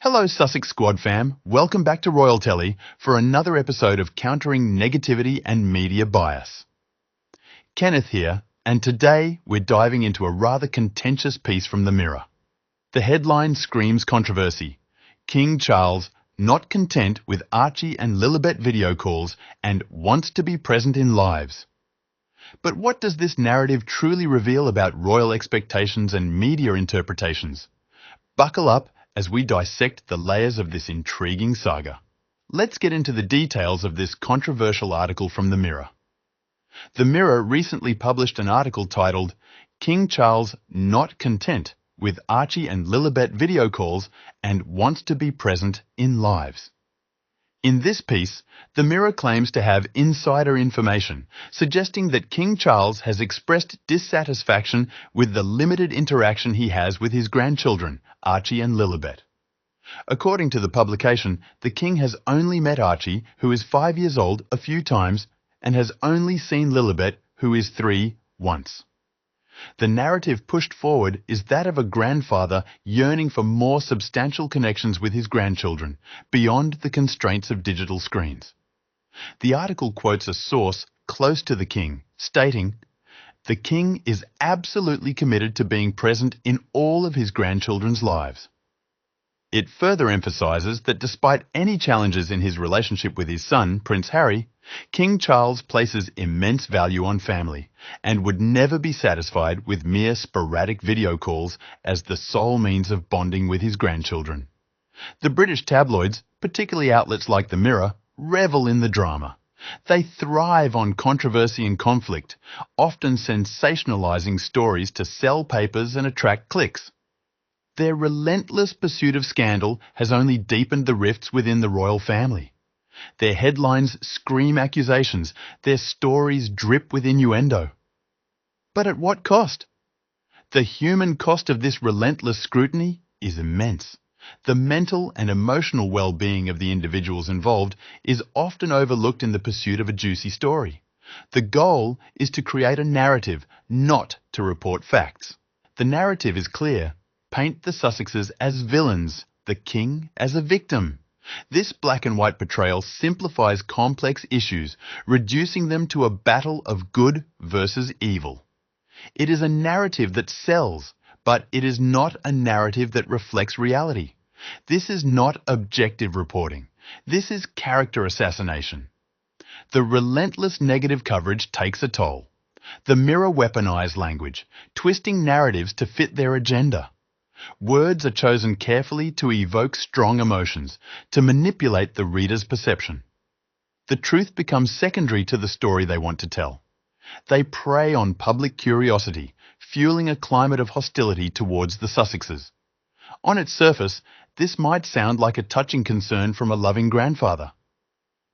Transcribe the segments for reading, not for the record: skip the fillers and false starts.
Hello Sussex Squad fam, welcome back to Royal Telly for another episode of Countering Negativity and Media Bias. Kenneth here, and today we're diving into a rather contentious piece from the Mirror. The headline screams controversy. King Charles not content with Archie and Lilibet video calls and wants to be present in lives. But what does this narrative truly reveal about royal expectations and media interpretations? Buckle up as we dissect the layers of this intriguing saga. Let's get into the details of this controversial article from the Mirror. The Mirror recently published an article titled, King Charles Not Content with Archie and Lilibet video calls and wants to be present in lives. In this piece, the Mirror claims to have insider information, suggesting that King Charles has expressed dissatisfaction with the limited interaction he has with his grandchildren, Archie and Lilibet. According to the publication, the King has only met Archie, who is 5 years old, a few times, and has only seen Lilibet, who is 3, once. The narrative pushed forward is that of a grandfather yearning for more substantial connections with his grandchildren, beyond the constraints of digital screens. The article quotes a source close to the King, stating, "The King is absolutely committed to being present in all of his grandchildren's lives." It further emphasizes that despite any challenges in his relationship with his son, Prince Harry, King Charles places immense value on family and would never be satisfied with mere sporadic video calls as the sole means of bonding with his grandchildren. The British tabloids, particularly outlets like the Mirror, revel in the drama. They thrive on controversy and conflict, often sensationalizing stories to sell papers and attract clicks. Their relentless pursuit of scandal has only deepened the rifts within the royal family. Their headlines scream accusations, their stories drip with innuendo. But at what cost? The human cost of this relentless scrutiny is immense. The mental and emotional well-being of the individuals involved is often overlooked in the pursuit of a juicy story. The goal is to create a narrative, not to report facts. The narrative is clear. Paint the Sussexes as villains, the King as a victim. This black and white portrayal simplifies complex issues, reducing them to a battle of good versus evil. It is a narrative that sells, but it is not a narrative that reflects reality. This is not objective reporting. This is character assassination. The relentless negative coverage takes a toll. The Mirror weaponized language, twisting narratives to fit their agenda. Words are chosen carefully to evoke strong emotions, to manipulate the reader's perception. The truth becomes secondary to the story they want to tell. They prey on public curiosity, fueling a climate of hostility towards the Sussexes. On its surface, this might sound like a touching concern from a loving grandfather.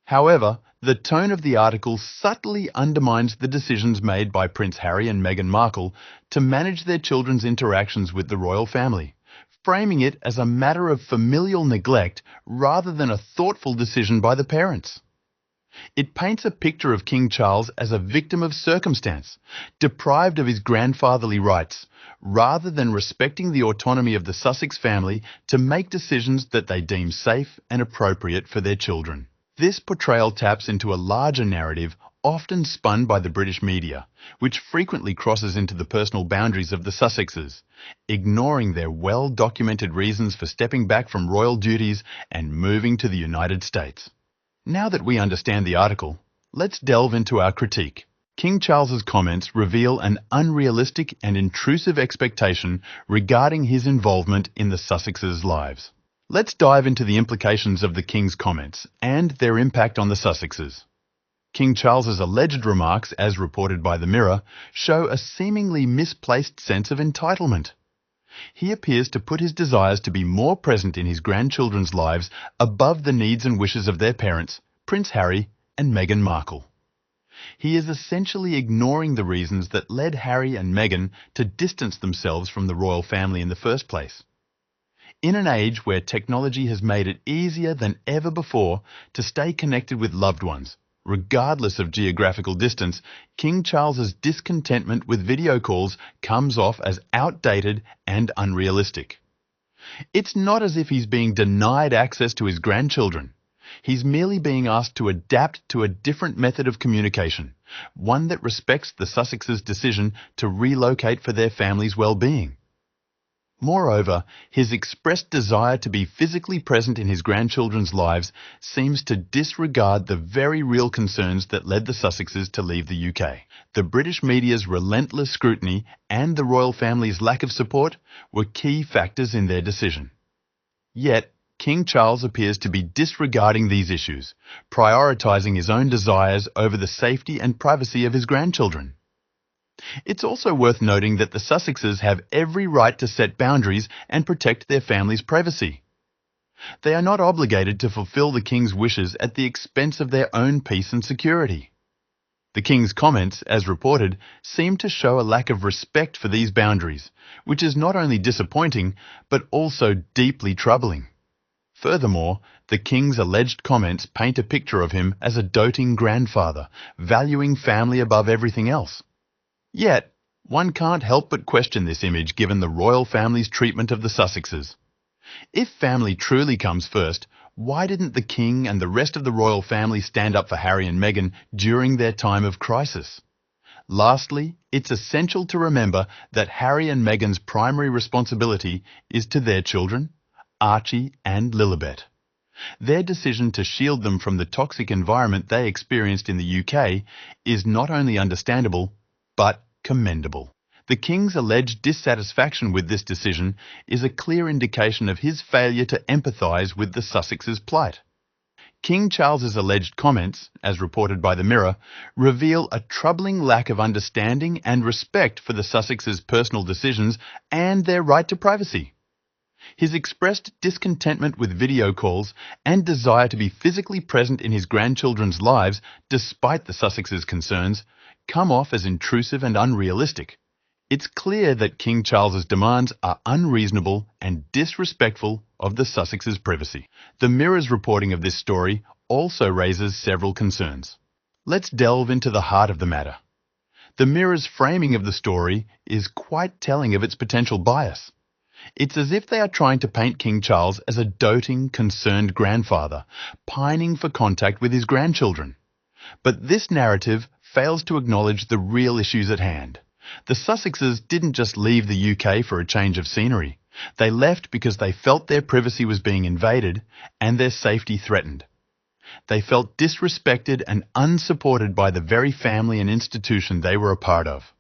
However, the tone of the article subtly undermines the decisions made by Prince Harry and Meghan Markle to manage their children's interactions with the royal family, framing it as a matter of familial neglect rather than a thoughtful decision by the parents. It paints a picture of King Charles as a victim of circumstance, deprived of his grandfatherly rights, rather than respecting the autonomy of the Sussex family to make decisions that they deem safe and appropriate for their children. This portrayal taps into a larger narrative often spun by the British media, which frequently crosses into the personal boundaries of the Sussexes, ignoring their well-documented reasons for stepping back from royal duties and moving to the United States. Now that we understand the article, let's delve into our critique. King Charles's comments reveal an unrealistic and intrusive expectation regarding his involvement in the Sussexes' lives. Let's dive into the implications of the King's comments and their impact on the Sussexes. King Charles's alleged remarks, as reported by the Mirror, show a seemingly misplaced sense of entitlement. He appears to put his desires to be more present in his grandchildren's lives above the needs and wishes of their parents, Prince Harry and Meghan Markle. He is essentially ignoring the reasons that led Harry and Meghan to distance themselves from the royal family in the first place. In an age where technology has made it easier than ever before to stay connected with loved ones, regardless of geographical distance, King Charles's discontentment with video calls comes off as outdated and unrealistic. It's not as if he's being denied access to his grandchildren. He's merely being asked to adapt to a different method of communication, one that respects the Sussexes' decision to relocate for their family's well-being. Moreover, his expressed desire to be physically present in his grandchildren's lives seems to disregard the very real concerns that led the Sussexes to leave the UK. The British media's relentless scrutiny and the royal family's lack of support were key factors in their decision. Yet, King Charles appears to be disregarding these issues, prioritising his own desires over the safety and privacy of his grandchildren. It's also worth noting that the Sussexes have every right to set boundaries and protect their family's privacy. They are not obligated to fulfill the King's wishes at the expense of their own peace and security. The King's comments, as reported, seem to show a lack of respect for these boundaries, which is not only disappointing, but also deeply troubling. Furthermore, the King's alleged comments paint a picture of him as a doting grandfather, valuing family above everything else. Yet, one can't help but question this image given the royal family's treatment of the Sussexes. If family truly comes first, why didn't the King and the rest of the royal family stand up for Harry and Meghan during their time of crisis? Lastly, it's essential to remember that Harry and Meghan's primary responsibility is to their children, Archie and Lilibet. Their decision to shield them from the toxic environment they experienced in the UK is not only understandable, but commendable. The King's alleged dissatisfaction with this decision is a clear indication of his failure to empathise with the Sussexes' plight. King Charles's alleged comments, as reported by the Mirror, reveal a troubling lack of understanding and respect for the Sussexes' personal decisions and their right to privacy. His expressed discontentment with video calls and desire to be physically present in his grandchildren's lives, despite the Sussexes' concerns, come off as intrusive and unrealistic. It's clear that King Charles's demands are unreasonable and disrespectful of the Sussexes' privacy. The Mirror's reporting of this story also raises several concerns. Let's delve into the heart of the matter. The Mirror's framing of the story is quite telling of its potential bias. It's as if they are trying to paint King Charles as a doting, concerned grandfather, pining for contact with his grandchildren. But this narrative fails to acknowledge the real issues at hand. The Sussexes didn't just leave the UK for a change of scenery. They left because they felt their privacy was being invaded and their safety threatened. They felt disrespected and unsupported by the very family and institution they were a part of.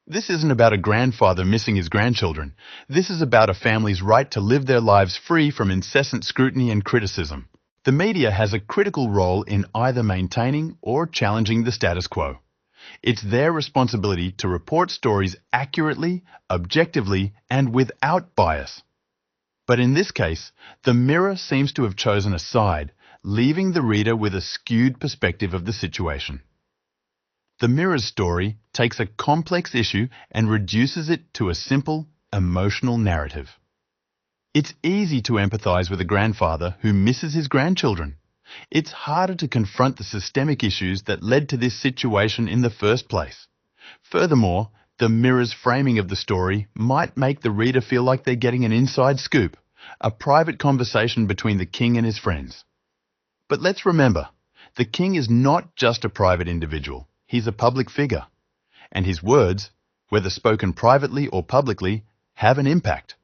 This isn't about a grandfather missing his grandchildren. This is about a family's right to live their lives free from incessant scrutiny and criticism. The media has a critical role in either maintaining or challenging the status quo. It's their responsibility to report stories accurately, objectively, and without bias. But in this case, the Mirror seems to have chosen a side, leaving the reader with a skewed perspective of the situation. The Mirror's story takes a complex issue and reduces it to a simple, emotional narrative. It's easy to empathise with a grandfather who misses his grandchildren. It's harder to confront the systemic issues that led to this situation in the first place. Furthermore, the Mirror's framing of the story might make the reader feel like they're getting an inside scoop, a private conversation between the King and his friends. But let's remember, the King is not just a private individual. He's a public figure. And his words, whether spoken privately or publicly, have an impact.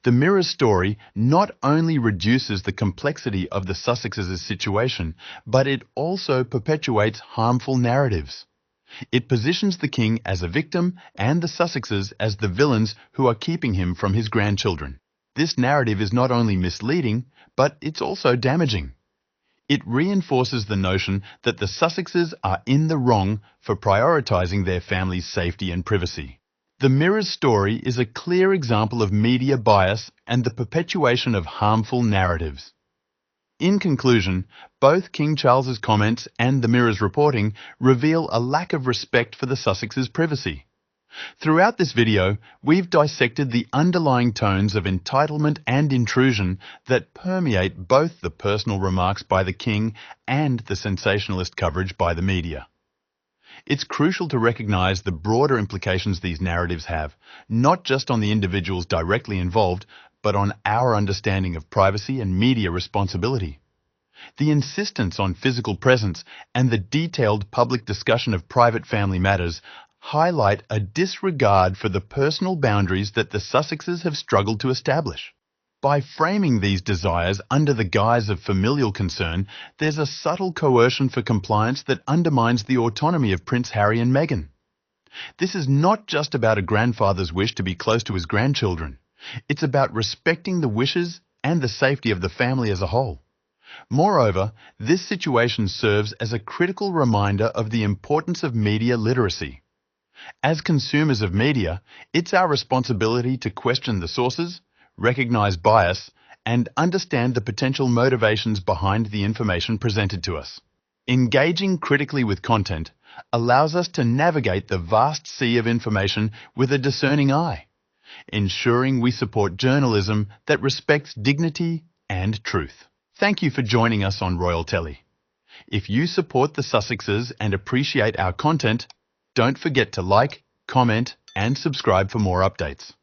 The Mirror's story not only reduces the complexity of the Sussexes' situation, but it also perpetuates harmful narratives. It positions the King as a victim and the Sussexes as the villains who are keeping him from his grandchildren. This narrative is not only misleading, but it's also damaging. It reinforces the notion that the Sussexes are in the wrong for prioritising their family's safety and privacy. The Mirror's story is a clear example of media bias and the perpetuation of harmful narratives. In conclusion, both King Charles's comments and the Mirror's reporting reveal a lack of respect for the Sussexes' privacy. Throughout this video, we've dissected the underlying tones of entitlement and intrusion that permeate both the personal remarks by the King and the sensationalist coverage by the media. It's crucial to recognise the broader implications these narratives have, not just on the individuals directly involved, but on our understanding of privacy and media responsibility. The insistence on physical presence and the detailed public discussion of private family matters highlight a disregard for the personal boundaries that the Sussexes have struggled to establish. By framing these desires under the guise of familial concern, there's a subtle coercion for compliance that undermines the autonomy of Prince Harry and Meghan. This is not just about a grandfather's wish to be close to his grandchildren. It's about respecting the wishes and the safety of the family as a whole. Moreover, this situation serves as a critical reminder of the importance of media literacy. As consumers of media, it's our responsibility to question the sources, recognize bias, and understand the potential motivations behind the information presented to us. Engaging critically with content allows us to navigate the vast sea of information with a discerning eye, ensuring we support journalism that respects dignity and truth. Thank you for joining us on Royal Telly. If you support the Sussexes and appreciate our content, don't forget to like, comment, and subscribe for more updates.